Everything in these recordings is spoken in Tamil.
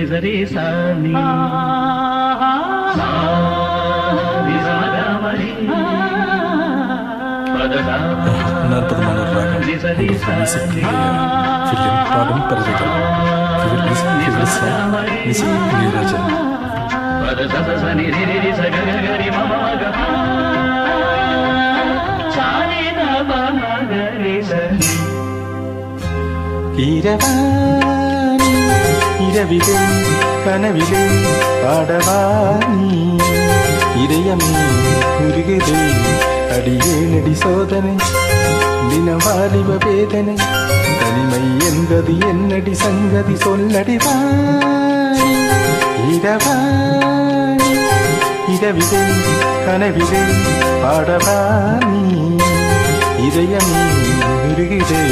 சரி சாமி அற்புதமான ஒரு ராகம் ஃபிலிம் பாடும் பரதம் இளையராஜா. இரவாணி இரவிலே கனவிலே பாடவாணி இதயமே உருகுதே அடியே நடி சோதனை தினவாலிப வேதனை தனிமை என்பது என்னடி சங்கதி சொல்லடிவாணி இரவாணி இரவிலே கனவிலே பாடவாணி இதயமே உருகுதே.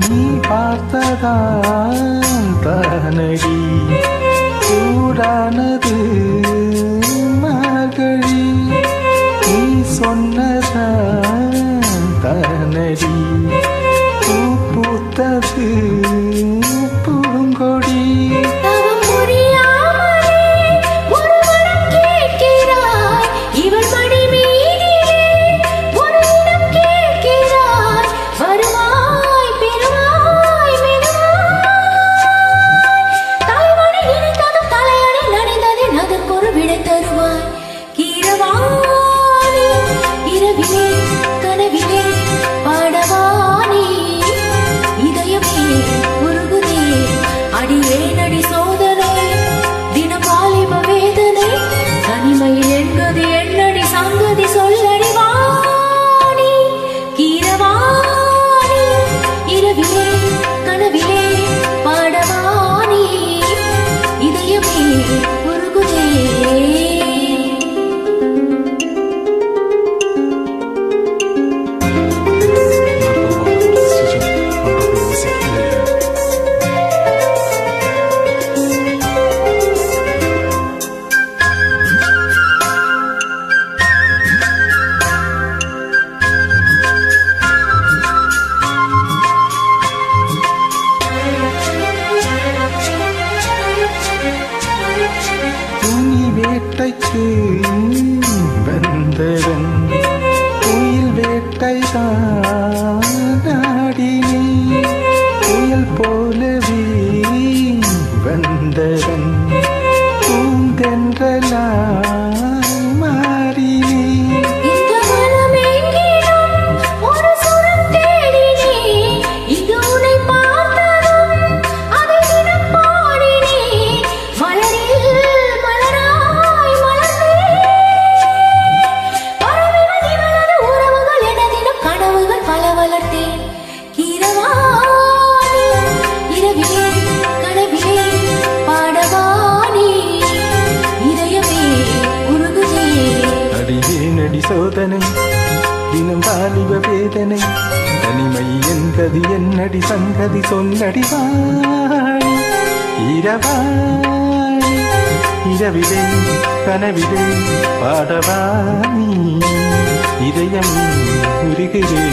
நீ பார்த்ததான் தானடி சூடானது மார்கழி நீ சொன்னதான் தானடி பூ பூத்தது பூங்கொடி வேட்டைக்கு வந்தவன் உயில் வேட்டைதான் நாடினே புயல் போலவே வந்தவன் பூந்தென்றலாய் மாறினே. சோதனை தினம் வாலிப வேதனை தனிமை என்பது என்னடி சங்கதி சொல்லடிவாணி இரவாணி இரவிலே கனவிலே பாடவாணி இதயம் உருகுதே.